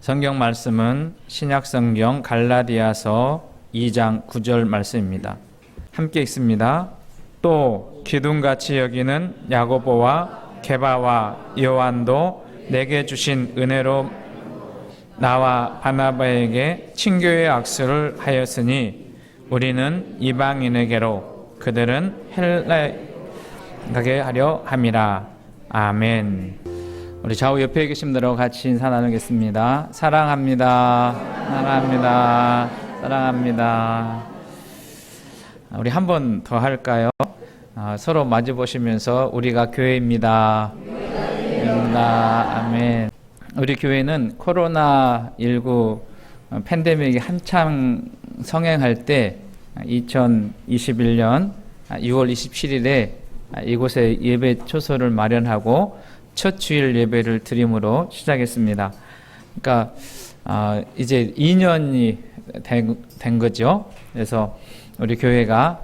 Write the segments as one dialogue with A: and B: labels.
A: 성경 말씀은 신약성경 갈라디아서 2장 9절 말씀입니다. 함께 읽습니다. 또 기둥같이 여기는 야고보와 게바와 요한도 내게 주신 은혜로 나와 바나바에게 친교의 악수를 하였으니 우리는 이방인에게로 그들은 헬라에 가게 하려 함이라. 아멘. 우리 좌우 옆에 계신 분들하고 같이 인사 나누겠습니다. 사랑합니다. 사랑합니다. 사랑합니다. 우리 한 번 더 할까요? 서로 마주 보시면서 우리가 교회입니다. 아멘. 우리 교회는 코로나19 팬데믹이 한참 성행할 때 2021년 6월 27일에 이곳에 예배 초소를 마련하고 첫 주일 예배를 드림으로 시작했습니다. 그러니까 이제 2년이 된 거죠. 그래서 우리 교회가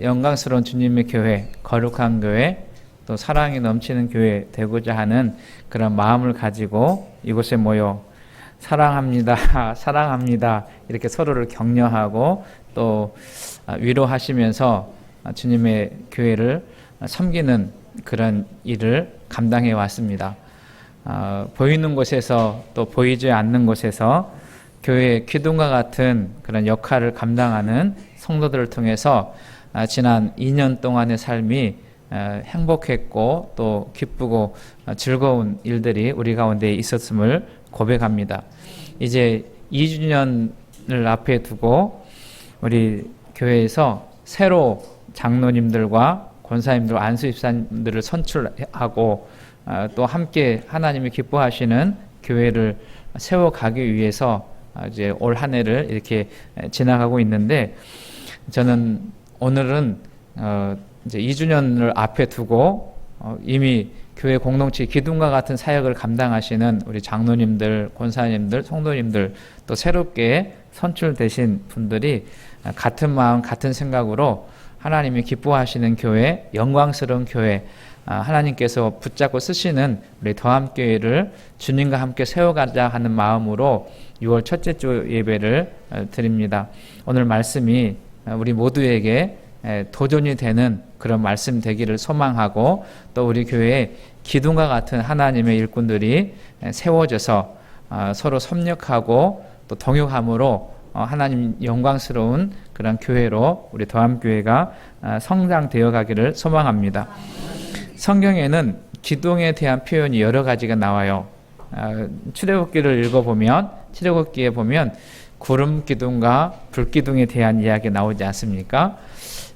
A: 영광스러운 주님의 교회, 거룩한 교회, 또 사랑이 넘치는 교회 되고자 하는 그런 마음을 가지고 이곳에 모여 사랑합니다, 사랑합니다 이렇게 서로를 격려하고 또 위로하시면서 주님의 교회를 섬기는 그런 일을 감당해 왔습니다. 보이는 곳에서 또 보이지 않는 곳에서 교회의 기둥과 같은 그런 역할을 감당하는 성도들을 통해서 지난 2년 동안의 삶이 행복했고 또 기쁘고 즐거운 일들이 우리 가운데 있었음을 고백합니다. 이제 2주년을 앞에 두고 우리 교회에서 새로 장로님들과 권사님들, 안수집사님들을 선출하고 또 함께 하나님이 기뻐하시는 교회를 세워가기 위해서 이제 올 한 해를 이렇게 지나가고 있는데 저는 오늘은 이제 2주년을 앞에 두고 이미 교회 공동체 기둥과 같은 사역을 감당하시는 우리 장로님들, 권사님들, 성도님들 또 새롭게 선출되신 분들이 같은 마음, 같은 생각으로 하나님이 기뻐하시는 교회, 영광스러운 교회, 하나님께서 붙잡고 쓰시는 우리 더함교회를 주님과 함께 세워가자 하는 마음으로 6월 첫째 주 예배를 드립니다. 오늘 말씀이 우리 모두에게 도전이 되는 그런 말씀 되기를 소망하고 또 우리 교회에 기둥과 같은 하나님의 일꾼들이 세워져서 서로 협력하고 또 동역함으로 하나님 영광스러운 그런 교회로 우리 더함교회가 성장되어 가기를 소망합니다. 성경에는 기둥에 대한 표현이 여러 가지가 나와요. 출애굽기를 읽어보면 출애굽기에 보면 구름 기둥과 불 기둥에 대한 이야기 나오지 않습니까?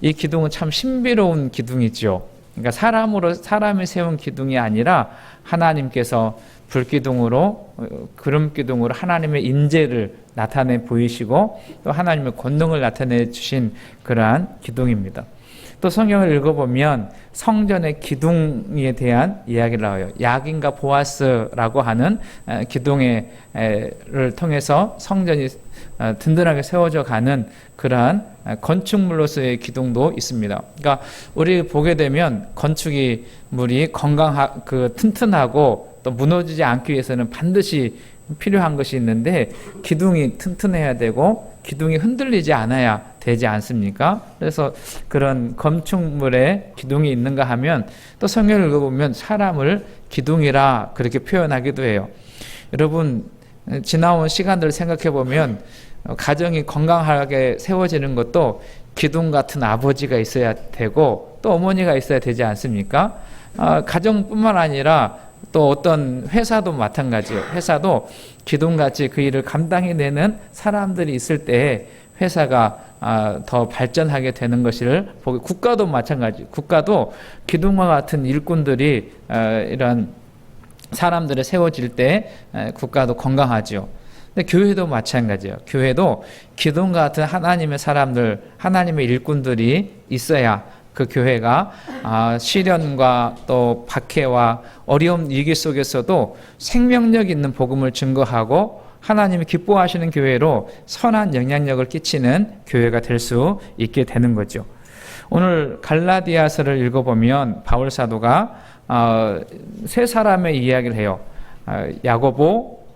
A: 이 기둥은 참 신비로운 기둥이죠. 그러니까 사람이 세운 기둥이 아니라 하나님께서 불 기둥으로 구름 기둥으로 하나님의 임재를 나타내 보이시고 또 하나님의 권능을 나타내 주신 그러한 기둥입니다. 또 성경을 읽어보면 성전의 기둥에 대한 이야기를 나와요. 야긴과 보아스라고 하는 기둥을 통해서 성전이 든든하게 세워져 가는 그러한 건축물로서의 기둥도 있습니다. 그러니까 우리 보게 되면 건축물이 튼튼하고 또 무너지지 않기 위해서는 반드시 필요한 것이 있는데 기둥이 튼튼해야 되고 기둥이 흔들리지 않아야 되지 않습니까? 그래서 그런 건축물에 기둥이 있는가 하면 또 성경을 읽어보면 사람을 기둥이라 그렇게 표현하기도 해요. 여러분 지나온 시간들을 생각해 보면 가정이 건강하게 세워지는 것도 기둥 같은 아버지가 있어야 되고 또 어머니가 있어야 되지 않습니까? 가정뿐만 아니라 또 어떤 회사도 마찬가지예요. 회사도 기둥같이 그 일을 감당해내는 사람들이 있을 때 회사가 더 발전하게 되는 것을 보고 국가도 마찬가지. 국가도 기둥과 같은 일꾼들이 이런 사람들이 세워질 때 국가도 건강하죠. 근데 교회도 마찬가지예요. 교회도 기둥과 같은 하나님의 사람들, 하나님의 일꾼들이 있어야 그 교회가 시련과 또 박해와 어려움 위기 속에서도 생명력 있는 복음을 증거하고 하나님이 기뻐하시는 교회로 선한 영향력을 끼치는 교회가 될 수 있게 되는 거죠. 오늘 갈라디아서를 읽어보면 바울 사도가 세 사람의 이야기를 해요. 야고보,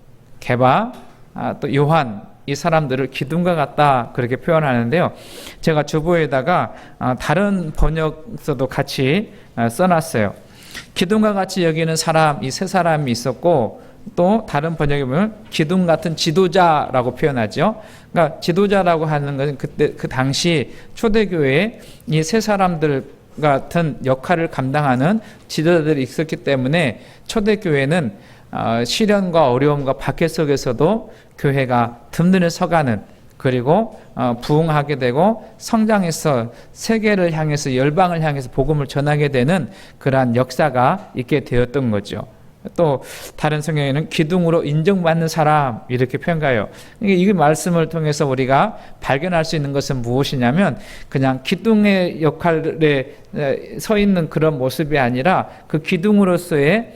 A: 게바, 또 요한, 이 사람들을 기둥과 같다 그렇게 표현하는데요. 제가 주보에다가 다른 번역서도 같이 써놨어요. 기둥과 같이 여기는 사람, 이 세 사람이 있었고, 또 다른 번역에 보면 기둥 같은 지도자라고 표현하죠. 그러니까 지도자라고 하는 것은 그때 그 당시 초대교회에 이 세 사람들 같은 역할을 감당하는 지도자들이 있었기 때문에 초대교회는 시련과 어려움과 박해 속에서도 교회가 든든히 서가는, 그리고 부흥하게 되고 성장해서 세계를 향해서, 열방을 향해서 복음을 전하게 되는 그러한 역사가 있게 되었던 거죠. 또 다른 성경에는 기둥으로 인정받는 사람 이렇게 표현해요. 이 말씀을 통해서 우리가 발견할 수 있는 것은 무엇이냐면, 그냥 기둥의 역할에 서 있는 그런 모습이 아니라 그 기둥으로서의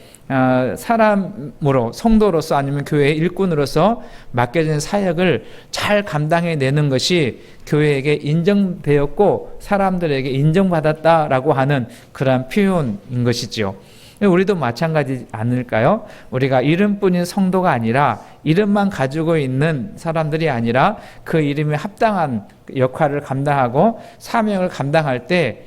A: 사람으로, 성도로서, 아니면 교회의 일꾼으로서 맡겨진 사역을 잘 감당해내는 것이 교회에게 인정되었고 사람들에게 인정받았다라고 하는 그러한 표현인 것이죠. 우리도 마찬가지 아닐까요? 우리가 이름뿐인 성도가 아니라, 이름만 가지고 있는 사람들이 아니라 그 이름에 합당한 역할을 감당하고 사명을 감당할 때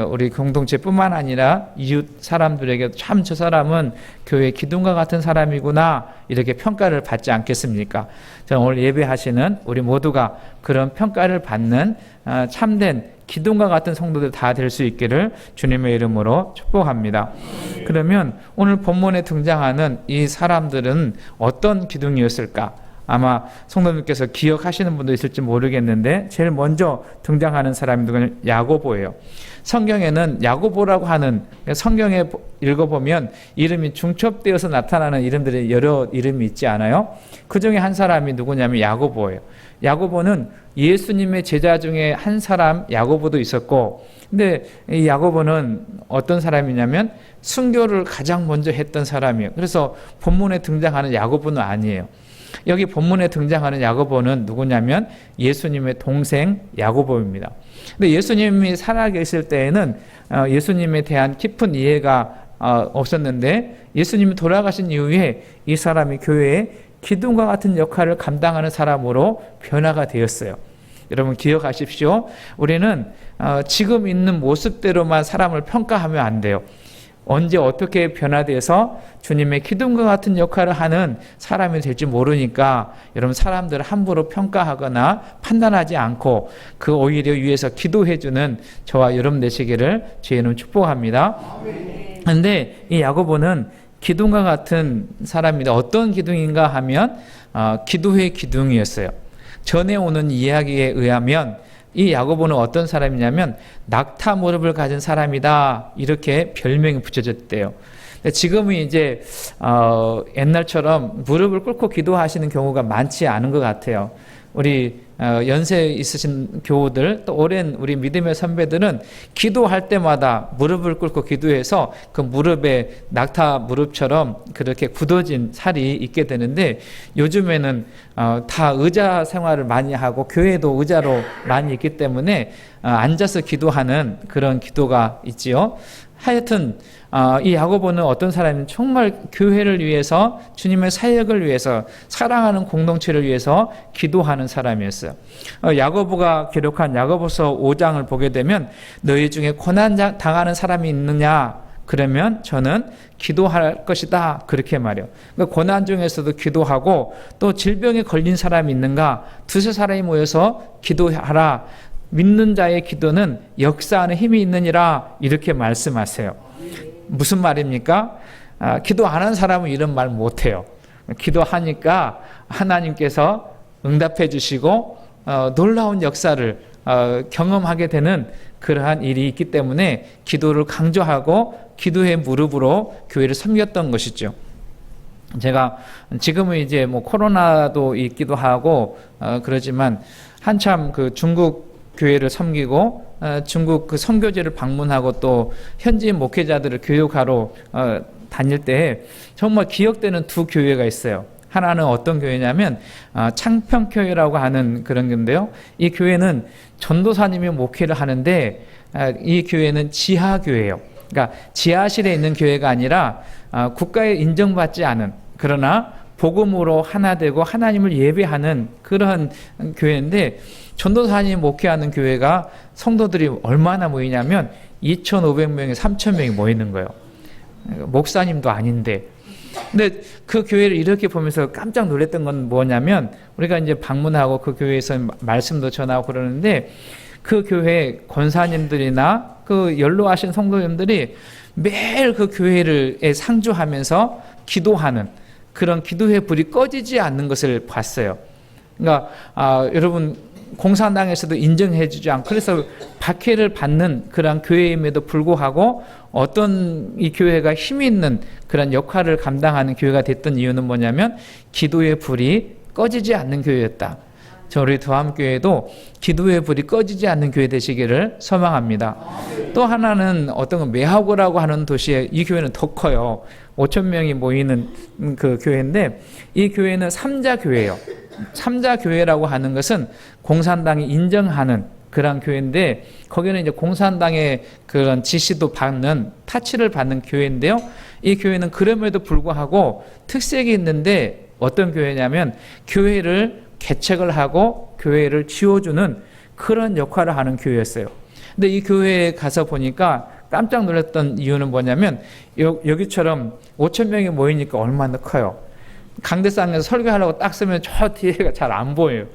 A: 우리 공동체뿐만 아니라 이웃 사람들에게 참 저 사람은 교회 기둥과 같은 사람이구나 이렇게 평가를 받지 않겠습니까? 저는 오늘 예배하시는 우리 모두가 그런 평가를 받는 참된 기둥과 같은 성도들 다 될 수 있기를 주님의 이름으로 축복합니다. 그러면 오늘 본문에 등장하는 이 사람들은 어떤 기둥이었을까? 아마 성도님께서 기억하시는 분도 있을지 모르겠는데, 제일 먼저 등장하는 사람이 누구냐면 야고보예요. 성경에는 야고보라고 하는, 성경에 읽어보면 이름이 중첩되어서 나타나는 이름들이 여러 이름이 있지 않아요? 그 중에 한 사람이 누구냐면 야고보예요. 야고보는 예수님의 제자 중에 한 사람 야고보도 있었고, 근데 이 야고보는 어떤 사람이냐면 순교를 가장 먼저 했던 사람이에요. 그래서 본문에 등장하는 야고보는 아니에요. 여기 본문에 등장하는 야고보는 누구냐면 예수님의 동생 야고보입니다. 근데 예수님이 살아계실 때에는 예수님에 대한 깊은 이해가 없었는데, 예수님이 돌아가신 이후에 이 사람이 교회에 기둥과 같은 역할을 감당하는 사람으로 변화가 되었어요. 여러분 기억하십시오. 우리는 지금 있는 모습대로만 사람을 평가하면 안 돼요. 언제 어떻게 변화돼서 주님의 기둥과 같은 역할을 하는 사람이 될지 모르니까 여러분 사람들을 함부로 평가하거나 판단하지 않고 그 오히려 위해서 기도해주는 저와 여러분 되시기를 주의 이름으로 축복합니다. 그런데 이 야고보는 기둥과 같은 사람입니다. 어떤 기둥인가 하면 기도의 기둥이었어요. 전에 오는 이야기에 의하면 이 야고보는 어떤 사람이냐면 낙타 무릎을 가진 사람이다 이렇게 별명이 붙여졌대요. 지금은 이제 옛날처럼 무릎을 꿇고 기도하시는 경우가 많지 않은 것 같아요. 우리 연세 있으신 교우들, 또 오랜 우리 믿음의 선배들은 기도할 때마다 무릎을 꿇고 기도해서 그 무릎에 낙타 무릎처럼 그렇게 굳어진 살이 있게 되는데, 요즘에는 다 의자 생활을 많이 하고 교회도 의자로 많이 있기 때문에 앉아서 기도하는 그런 기도가 있지요. 하여튼 이 야고보는 어떤 사람이면 정말 교회를 위해서, 주님의 사역을 위해서, 사랑하는 공동체를 위해서 기도하는 사람이었어요. 야고보가 기록한 야고보서 5장을 보게 되면 너희 중에 고난 당하는 사람이 있느냐? 그러면 저는 기도할 것이다 그렇게 말해요. 그러니까 고난 중에서도 기도하고, 또 질병에 걸린 사람이 있는가? 두세 사람이 모여서 기도하라. 믿는 자의 기도는 역사하는 힘이 있느니라 이렇게 말씀하세요. 무슨 말입니까? 기도 안 하는 사람은 이런 말 못해요. 기도하니까 하나님께서 응답해 주시고 놀라운 역사를 경험하게 되는 그러한 일이 있기 때문에 기도를 강조하고 기도의 무릎으로 교회를 섬겼던 것이죠. 제가 지금은 이제 뭐 코로나도 있기도 하고 그러지만 한참 그 중국 교회를 섬기고 중국 그 선교지를 방문하고 또 현지 목회자들을 교육하러 다닐 때 정말 기억되는 두 교회가 있어요. 하나는 어떤 교회냐면 창평교회라고 하는 그런 건데요. 이 교회는 전도사님이 목회를 하는데 이 교회는 지하교회예요. 그러니까 지하실에 있는 교회가 아니라 국가에 인정받지 않은, 그러나 복음으로 하나 되고 하나님을 예배하는 그런 교회인데, 전도사님이 목회하는 교회가 성도들이 얼마나 모이냐면 2,500명에 3,000명이 모이는 거예요. 목사님도 아닌데. 근데 그 교회를 이렇게 보면서 깜짝 놀랐던 건 뭐냐면, 우리가 이제 방문하고 그 교회에서 말씀도 전하고 그러는데, 그 교회 권사님들이나 그 연로하신 성도님들이 매일 그 교회를 상주하면서 기도하는 그런 기도의 불이 꺼지지 않는 것을 봤어요. 그러니까 여러분, 공산당에서도 인정해주지 않고, 그래서 박해를 받는 그런 교회임에도 불구하고 어떤 이 교회가 힘이 있는 그런 역할을 감당하는 교회가 됐던 이유는 뭐냐면, 기도의 불이 꺼지지 않는 교회였다. 우리 두암교회도 기도의 불이 꺼지지 않는 교회 되시기를 소망합니다. 또 하나는 어떤 거 메하고라고 하는 도시에, 이 교회는 더 커요. 5,000명이 모이는 그 교회인데, 이 교회는 삼자 교회예요. 삼자 교회라고 하는 것은 공산당이 인정하는 그런 교회인데, 거기는 이제 공산당의 그런 지시도 받는, 타치를 받는 교회인데요. 이 교회는 그럼에도 불구하고 특색이 있는데, 어떤 교회냐면 교회를 개척을 하고 교회를 지어주는 그런 역할을 하는 교회였어요. 근데 이 교회에 가서 보니까 깜짝 놀랐던 이유는 뭐냐면, 여기처럼 5,000명이 모이니까 얼마나 커요. 강대상에서 설교하려고 딱 쓰면 저 뒤에가 잘 안 보여요.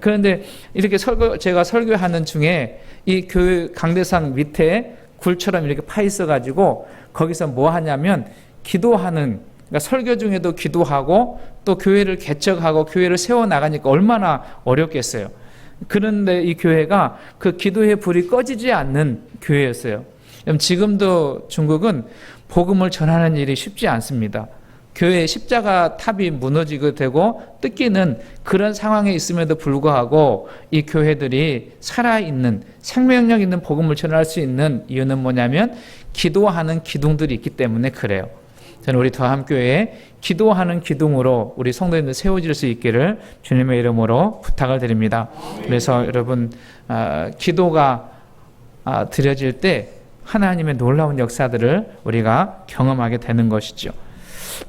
A: 그런데 이렇게 제가 설교하는 중에 이 교회 강대상 밑에 굴처럼 이렇게 파 있어가지고, 거기서 뭐 하냐면 기도하는, 그러니까 설교 중에도 기도하고 또 교회를 개척하고 교회를 세워나가니까 얼마나 어렵겠어요. 그런데 이 교회가 그 기도의 불이 꺼지지 않는 교회였어요. 지금도 중국은 복음을 전하는 일이 쉽지 않습니다. 교회의 십자가 탑이 무너지게 되고 뜯기는 그런 상황에 있음에도 불구하고 이 교회들이 살아있는, 생명력 있는 복음을 전할 수 있는 이유는 뭐냐면, 기도하는 기둥들이 있기 때문에 그래요. 저는 우리 더함교회에 기도하는 기둥으로 우리 성도님들 세워질 수 있기를 주님의 이름으로 부탁을 드립니다. 그래서 여러분, 기도가 드려질 때 하나님의 놀라운 역사들을 우리가 경험하게 되는 것이죠.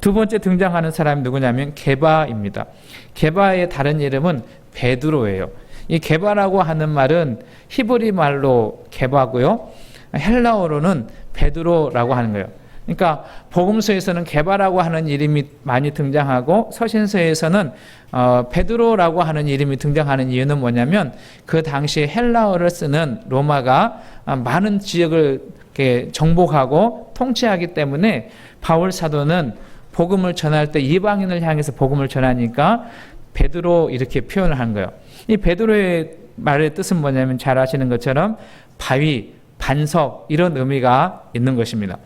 A: 두 번째 등장하는 사람이 누구냐면 게바입니다. 게바의 다른 이름은 베드로예요. 이 게바라고 하는 말은 히브리 말로 게바고요, 헬라어로는 베드로라고 하는 거예요. 그러니까 복음서에서는 게바라고 하는 이름이 많이 등장하고, 서신서에서는 베드로라고 하는 이름이 등장하는 이유는 뭐냐면, 그 당시에 헬라어를 쓰는 로마가 많은 지역을 이렇게 정복하고 통치하기 때문에 바울 사도는 복음을 전할 때 이방인을 향해서 복음을 전하니까 베드로 이렇게 표현을 한 거예요. 이 베드로의 말의 뜻은 뭐냐면, 잘 아시는 것처럼 바위, 반석, 이런 의미가 있는 것입니다.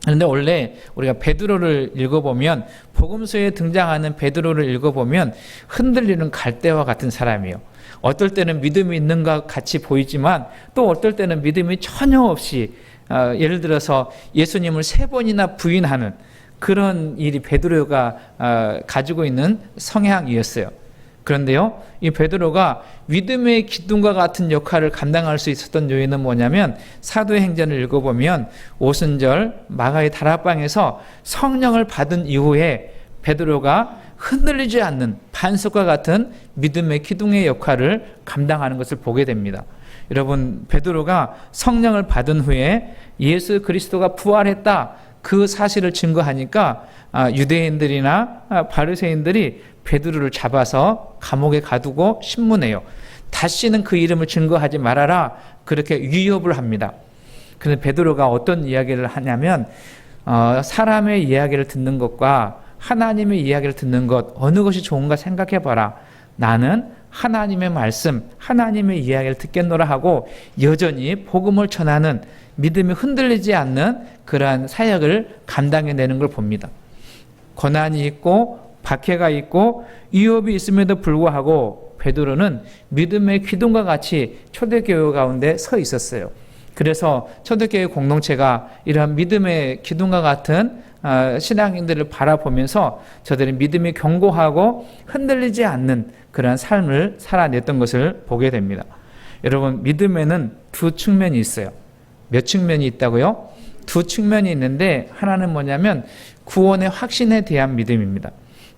A: 그런데 원래 우리가 베드로를 읽어보면, 복음서에 등장하는 베드로를 읽어보면 흔들리는 갈대와 같은 사람이에요. 어떨 때는 믿음이 있는 것 같이 보이지만 또 어떨 때는 믿음이 전혀 없이, 예를 들어서 예수님을 3번이나 부인하는 그런 일이 베드로가 가지고 있는 성향이었어요. 그런데요, 이 베드로가 믿음의 기둥과 같은 역할을 감당할 수 있었던 요인은 뭐냐면, 사도행전을 읽어보면 오순절 마가의 다락방에서 성령을 받은 이후에 베드로가 흔들리지 않는 반석과 같은 믿음의 기둥의 역할을 감당하는 것을 보게 됩니다. 여러분, 베드로가 성령을 받은 후에 예수 그리스도가 부활했다, 그 사실을 증거하니까 유대인들이나 바리새인들이 베드로를 잡아서 감옥에 가두고 신문해요. 다시는 그 이름을 증거하지 말아라, 그렇게 위협을 합니다. 그런데 베드로가 어떤 이야기를 하냐면, 사람의 이야기를 듣는 것과 하나님의 이야기를 듣는 것, 어느 것이 좋은가 생각해봐라. 나는 하나님의 말씀, 하나님의 이야기를 듣겠노라 하고 여전히 복음을 전하는, 믿음이 흔들리지 않는 그러한 사역을 감당해내는 걸 봅니다. 고난이 있고 박해가 있고 위협이 있음에도 불구하고 베드로는 믿음의 기둥과 같이 초대교회 가운데 서 있었어요. 그래서 초대교회 공동체가 이러한 믿음의 기둥과 같은 신앙인들을 바라보면서 저들의 믿음이 견고하고 흔들리지 않는 그러한 삶을 살아냈던 것을 보게 됩니다. 여러분, 믿음에는 두 측면이 있어요. 몇 측면이 있다고요? 두 측면이 있는데, 하나는 뭐냐면 구원의 확신에 대한 믿음입니다.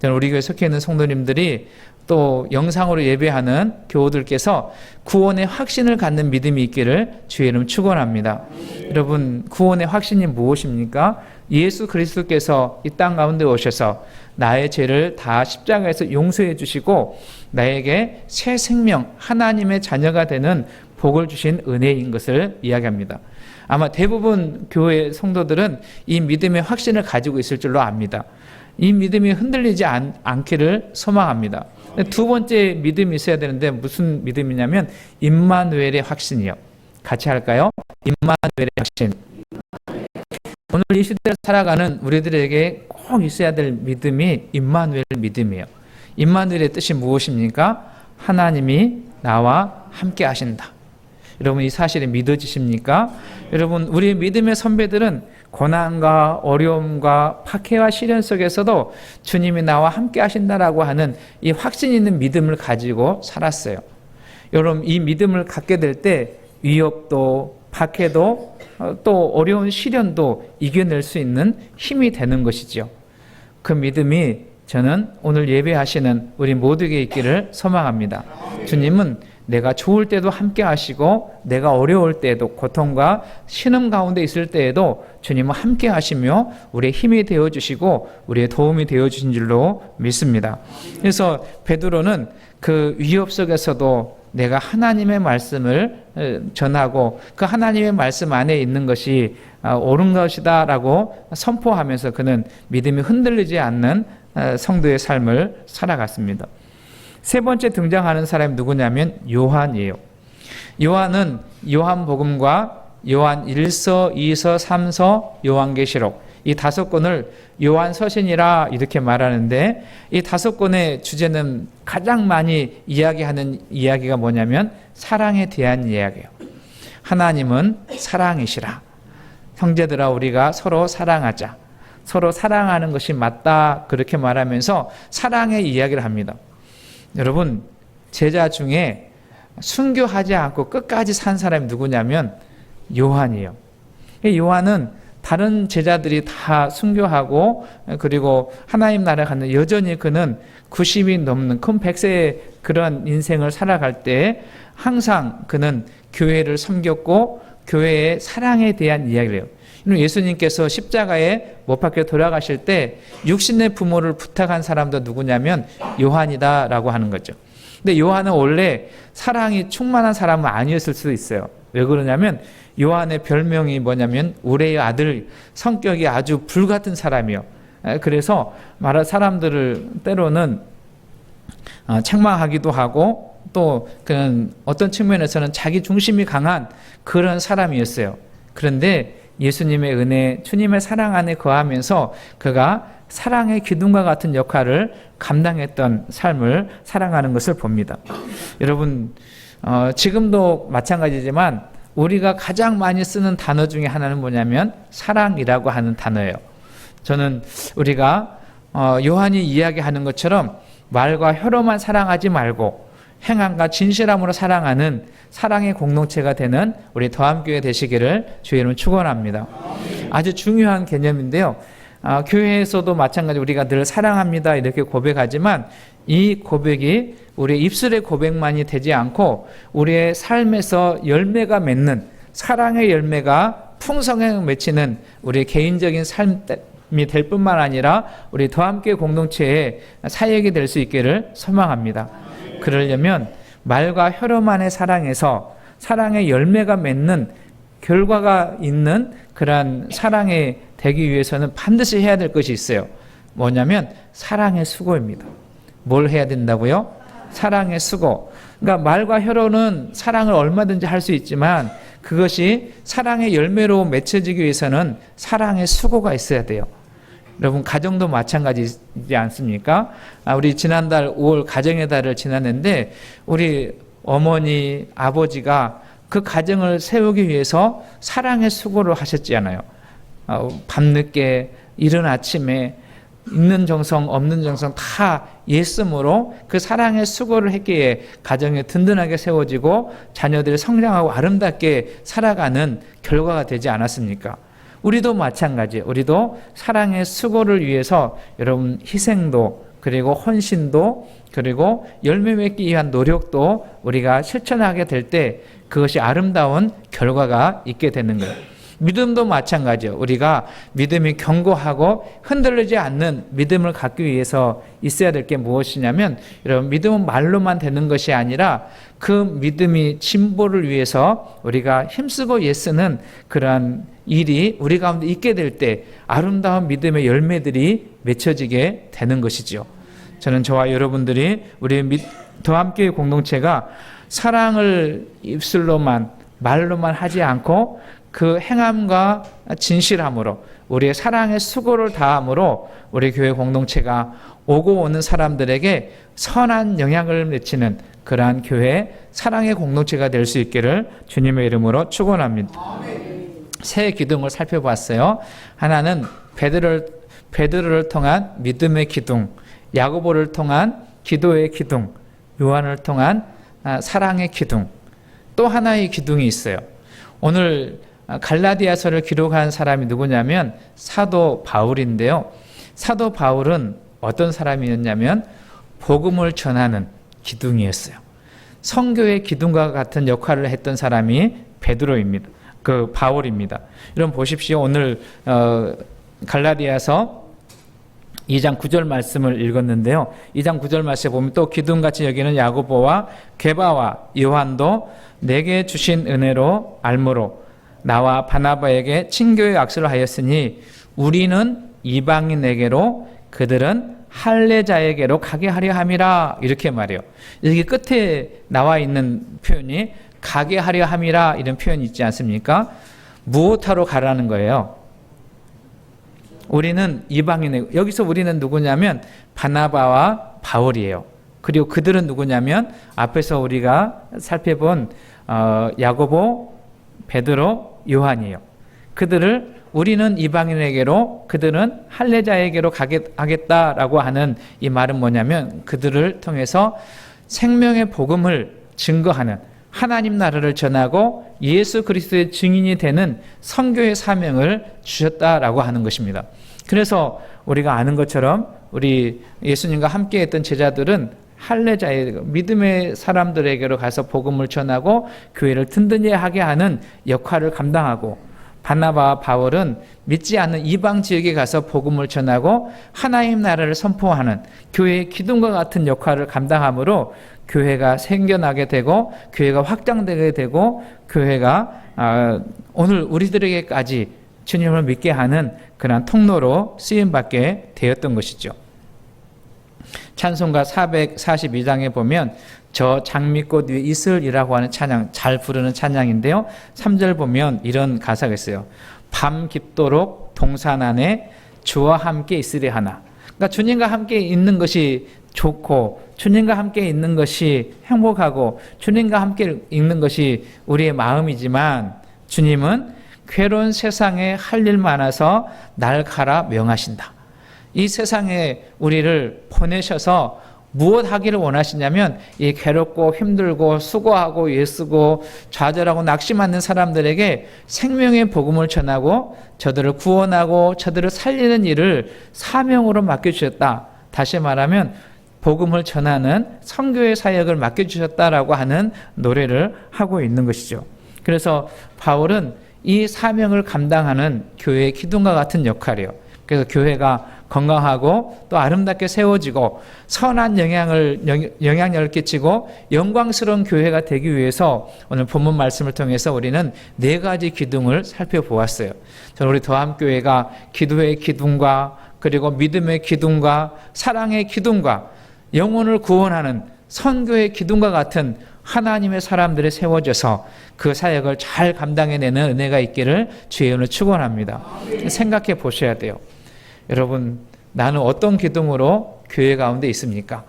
A: 저는 우리 교회 속해 있는 성도님들이 또 영상으로 예배하는 교우들께서 구원의 확신을 갖는 믿음이 있기를 주의 이름 축원합니다. 여러분, 구원의 확신이 무엇입니까? 예수 그리스도께서 이 땅 가운데 오셔서 나의 죄를 다 십자가에서 용서해 주시고 나에게 새 생명, 하나님의 자녀가 되는 복을 주신 은혜인 것을 이야기합니다. 아마 대부분 교회 성도들은 이 믿음의 확신을 가지고 있을 줄로 압니다. 이 믿음이 흔들리지 않기를 소망합니다. 두 번째 믿음이 있어야 되는데 무슨 믿음이냐면 임마누엘의 확신이요. 같이 할까요? 임마누엘의 확신. 오늘 이 시대를 살아가는 우리들에게 꼭 있어야 될 믿음이 임마누엘 믿음이에요. 임마누엘의 뜻이 무엇입니까? 하나님이 나와 함께 하신다. 여러분, 이 사실이 믿어지십니까? 여러분, 우리 믿음의 선배들은 고난과 어려움과 박해와 시련 속에서도 주님이 나와 함께 하신다라고 하는 이 확신 있는 믿음을 가지고 살았어요. 여러분, 이 믿음을 갖게 될 때 위협도 박해도 또 어려운 시련도 이겨낼 수 있는 힘이 되는 것이죠. 그 믿음이 저는 오늘 예배하시는 우리 모두에게 있기를 소망합니다. 주님은 내가 좋을 때도 함께 하시고 내가 어려울 때에도 고통과 신음 가운데 있을 때에도 주님은 함께 하시며 우리의 힘이 되어주시고 우리의 도움이 되어주신 줄로 믿습니다. 그래서 베드로는 그 위협 속에서도 내가 하나님의 말씀을 전하고 그 하나님의 말씀 안에 있는 것이 옳은 것이다 라고 선포하면서 그는 믿음이 흔들리지 않는 성도의 삶을 살아갔습니다. 세 번째 등장하는 사람이 누구냐면 요한이에요. 요한은 요한복음과 요한 1서, 2서, 3서, 요한계시록 이 5권을 요한서신이라 이렇게 말하는데 이 5권의 주제는 가장 많이 이야기하는 이야기가 뭐냐면 사랑에 대한 이야기예요. 하나님은 사랑이시라. 형제들아 우리가 서로 사랑하자. 서로 사랑하는 것이 맞다. 그렇게 말하면서 사랑의 이야기를 합니다. 여러분, 제자 중에 순교하지 않고 끝까지 산 사람이 누구냐면 요한이에요. 요한은 다른 제자들이 다 순교하고 그리고 하나님 나라에 갔는데 여전히 그는 90이 넘는 큰 100세의 그런 인생을 살아갈 때 항상 그는 교회를 섬겼고 교회의 사랑에 대한 이야기를 해요. 예수님께서 십자가에 못 박혀 돌아가실 때 육신의 부모를 부탁한 사람도 누구냐면 요한이다라고 하는 거죠. 근데 요한은 원래 사랑이 충만한 사람은 아니었을 수도 있어요. 왜 그러냐면 요한의 별명이 뭐냐면 우레의 아들, 성격이 아주 불같은 사람이요. 그래서 사람들을 때로는 책망하기도 하고 또 그는 어떤 측면에서는 자기 중심이 강한 그런 사람이었어요. 그런데 예수님의 은혜, 주님의 사랑 안에 거하면서 그가 사랑의 기둥과 같은 역할을 감당했던 삶을 살아가는 것을 봅니다. 여러분, 지금도 마찬가지지만 우리가 가장 많이 쓰는 단어 중에 하나는 뭐냐면 사랑이라고 하는 단어예요. 저는 우리가 요한이 이야기하는 것처럼 말과 혀로만 사랑하지 말고 행함과 진실함으로 사랑하는 사랑의 공동체가 되는 우리 더함교회 되시기를 주의 이름으로 축원합니다. 아주 중요한 개념인데요. 교회에서도 마찬가지 우리가 늘 사랑합니다 이렇게 고백하지만 이 고백이 우리의 입술의 고백만이 되지 않고 우리의 삶에서 열매가 맺는 사랑의 열매가 풍성하게 맺히는 우리의 개인적인 삶이 될 뿐만 아니라 우리 더함교회 공동체의 사역이 될 수 있기를 소망합니다. 그러려면 말과 혀로만의 사랑에서 사랑의 열매가 맺는 결과가 있는 그러한 사랑이 되기 위해서는 반드시 해야 될 것이 있어요. 뭐냐면 사랑의 수고입니다. 뭘 해야 된다고요? 사랑의 수고. 그러니까 말과 혀로는 사랑을 얼마든지 할 수 있지만 그것이 사랑의 열매로 맺혀지기 위해서는 사랑의 수고가 있어야 돼요. 여러분, 가정도 마찬가지지 않습니까? 우리 지난달 5월 가정의 달을 지났는데 우리 어머니, 아버지가 그 가정을 세우기 위해서 사랑의 수고를 하셨잖아요. 밤늦게, 이른 아침에 있는 정성, 없는 정성 다 예씀으로 그 사랑의 수고를 했기에 가정이 든든하게 세워지고 자녀들이 성장하고 아름답게 살아가는 결과가 되지 않았습니까? 우리도 마찬가지예요. 우리도 사랑의 수고를 위해서 여러분 희생도 그리고 헌신도, 그리고 열매 맺기 위한 노력도 우리가 실천하게 될 때 그것이 아름다운 결과가 있게 되는 거예요. 믿음도 마찬가지예요. 우리가 믿음이 견고하고 흔들리지 않는 믿음을 갖기 위해서 있어야 될 게 무엇이냐면, 여러분, 믿음은 말로만 되는 것이 아니라 그 믿음이 진보를 위해서 우리가 힘쓰고 애쓰는 그러한 일이 우리 가운데 있게 될 때 아름다운 믿음의 열매들이 맺혀지게 되는 것이죠. 저는 저와 여러분들이 우리 더함교회 공동체가 사랑을 입술로만 말로만 하지 않고 그 행함과 진실함으로 우리의 사랑의 수고를 다함으로 우리 교회 공동체가 오고 오는 사람들에게 선한 영향을 미치는 그러한 교회 사랑의 공동체가 될 수 있기를 주님의 이름으로 축원합니다. 세 기둥을 살펴봤어요. 하나는 베드로를 통한 믿음의 기둥, 야고보를 통한 기도의 기둥, 요한을 통한 사랑의 기둥, 또 하나의 기둥이 있어요. 오늘 갈라디아서를 기록한 사람이 누구냐면 사도 바울인데요. 사도 바울은 어떤 사람이었냐면 복음을 전하는 기둥이었어요. 선교의 기둥과 같은 역할을 했던 사람이 베드로입니다. 바울입니다. 여러분 보십시오. 오늘 갈라디아서 2장 9절 말씀을 읽었는데요. 2장 9절 말씀에 보면 또 기둥같이 여기는 야고보와 게바와 요한도 내게 주신 은혜로 알므로 나와 바나바에게 친교의 악수를 하였으니 우리는 이방인에게로 그들은 할례자에게로 가게 하려 함이라, 이렇게 말해요. 여기 끝에 나와 있는 표현이 가게 하려 함이라, 이런 표현이 있지 않습니까? 무엇하러 가라는 거예요? 우리는 이방인에, 여기서 우리는 누구냐면 바나바와 바울이에요. 그리고 그들은 누구냐면 앞에서 우리가 살펴본 야고보, 베드로, 요한이에요. 그들을 우리는 이방인에게로 그들은 할례자에게로 가겠다라고 하는 이 말은 뭐냐면 그들을 통해서 생명의 복음을 증거하는 하나님 나라를 전하고 예수 그리스도의 증인이 되는 선교의 사명을 주셨다라고 하는 것입니다. 그래서 우리가 아는 것처럼 우리 예수님과 함께 했던 제자들은 할례자의 믿음의 사람들에게로 가서 복음을 전하고 교회를 든든히 하게 하는 역할을 감당하고, 바나바와 바울은 믿지 않는 이방 지역에 가서 복음을 전하고 하나님 나라를 선포하는 교회의 기둥과 같은 역할을 감당함으로 교회가 생겨나게 되고 교회가 확장되게 되고 교회가 오늘 우리들에게까지 주님을 믿게 하는 그런 통로로 쓰임받게 되었던 것이죠. 찬송가 442장에 보면 저 장미꽃 위에 이슬이라고 하는 찬양, 잘 부르는 찬양인데요. 3절 보면 이런 가사가 있어요. 밤 깊도록 동산 안에 주와 함께 있으려 하나. 그러니까 주님과 함께 있는 것이 좋고 주님과 함께 있는 것이 행복하고 주님과 함께 있는 것이 우리의 마음이지만 주님은 괴로운 세상에 할 일 많아서 날 가라 명하신다. 이 세상에 우리를 보내셔서 무엇 하기를 원하시냐면 이 괴롭고 힘들고 수고하고 애쓰고 좌절하고 낙심하는 사람들에게 생명의 복음을 전하고 저들을 구원하고 저들을 살리는 일을 사명으로 맡겨주셨다. 다시 말하면 복음을 전하는 선교의 사역을 맡겨주셨다라고 하는 노래를 하고 있는 것이죠. 그래서 바울은 이 사명을 감당하는 교회의 기둥과 같은 역할이에요. 그래서 교회가 건강하고 또 아름답게 세워지고 선한 영향력을 끼치고 영광스러운 교회가 되기 위해서 오늘 본문 말씀을 통해서 우리는 4가지 기둥을 살펴보았어요. 저는 우리 더함교회가 기도의 기둥과 그리고 믿음의 기둥과 사랑의 기둥과 영혼을 구원하는 선교의 기둥과 같은 하나님의 사람들이 세워져서 그 사역을 잘 감당해내는 은혜가 있기를 주의 이름으로 축원합니다. 생각해 보셔야 돼요. 여러분, 나는 어떤 기둥으로 교회 가운데 있습니까?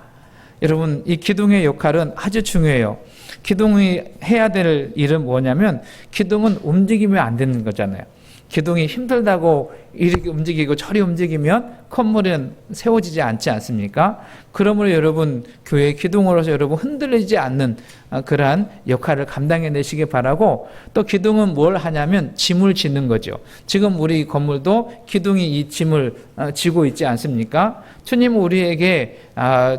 A: 여러분, 이 기둥의 역할은 아주 중요해요. 기둥이 해야 될 일은 뭐냐면 기둥은 움직이면 안 되는 거잖아요. 기둥이 힘들다고 이렇게 움직이고 저리 움직이면 건물은 세워지지 않지 않습니까? 그러므로 여러분 교회 기둥으로서 여러분 흔들리지 않는 그러한 역할을 감당해 내시기 바라고, 또 기둥은 뭘 하냐면 짐을 지는 거죠. 지금 우리 건물도 기둥이 이 짐을 지고 있지 않습니까? 주님은 우리에게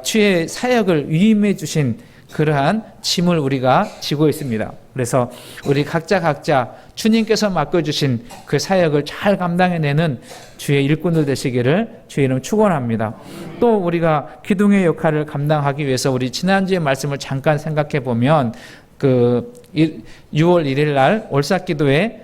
A: 주의 사역을 위임해 주신 그러한 짐을 우리가 지고 있습니다. 그래서 우리 각자 주님께서 맡겨주신 그 사역을 잘 감당해내는 주의 일꾼들 되시기를 주의 이름 축원합니다. 또 우리가 기둥의 역할을 감당하기 위해서 우리 지난주의 말씀을 잠깐 생각해 보면 그 6월 1일 날 올삭기도의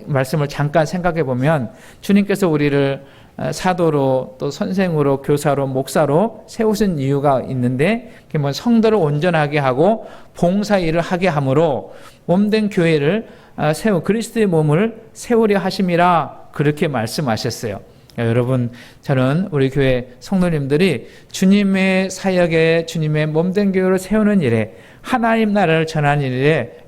A: 말씀을 잠깐 생각해 보면 주님께서 우리를 사도로 또 선생으로 교사로 목사로 세우신 이유가 있는데, 그게 뭐 성도를 온전하게 하고 봉사 일을 하게 함으로 몸된 교회를 그리스도의 몸을 세우려 하심이라 그렇게 말씀하셨어요. 여러분, 저는 우리 교회 성도님들이 주님의 사역에 주님의 몸된 교회를 세우는 일에, 하나님 나라를 전하는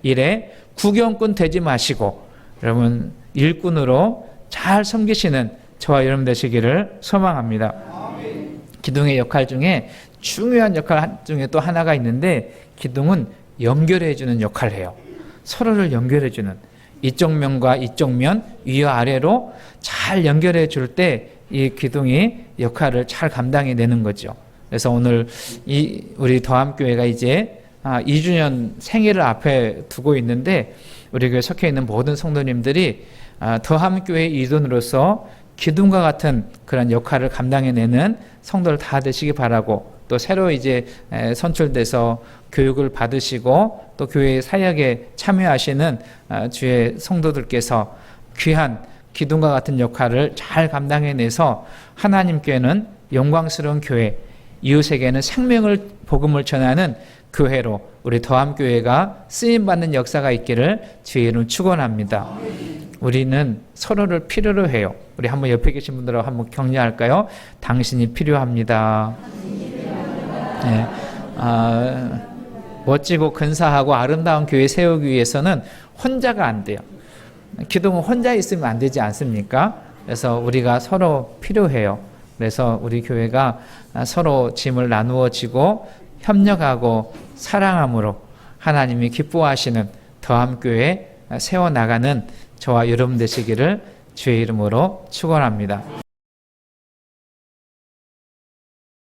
A: 일에 구경꾼 되지 마시고 여러분 일꾼으로 잘 섬기시는 저와 여러분 되시기를 소망합니다. 기둥의 역할 중에 중요한 역할 중에 또 하나가 있는데, 기둥은 연결해 주는 역할을 해요. 서로를 연결해 주는, 이쪽 면과 이쪽 면, 위와 아래로 잘 연결해 줄 때 이 기둥이 역할을 잘 감당해 내는 거죠. 그래서 오늘 우리 더함교회가 이제 2주년 생일을 앞에 두고 있는데, 우리 교회 속해 있는 모든 성도님들이 더함교회 이돈으로서 기둥과 같은 그런 역할을 감당해내는 성도를 다 되시기 바라고, 또 새로 이제 선출돼서 교육을 받으시고 또 교회 사역에 참여하시는 주의 성도들께서 귀한 기둥과 같은 역할을 잘 감당해내서 하나님께는 영광스러운 교회, 이웃에게는 생명을 복음을 전하는 교회로 우리 더함교회가 쓰임받는 역사가 있기를 주의 이름 축원합니다. 우리는 서로를 필요로 해요. 우리 한번 옆에 계신 분들하고 한번 격려할까요? 당신이 필요합니다. 네. 멋지고 근사하고 아름다운 교회 세우기 위해서는 혼자가 안 돼요. 기둥은 혼자 있으면 안 되지 않습니까? 그래서 우리가 서로 필요해요. 그래서 우리 교회가 서로 짐을 나누어 지고 협력하고 사랑함으로 하나님이 기뻐하시는 더함교회 세워나가는 저와 여러분 되시기를 주의 이름으로 축원합니다.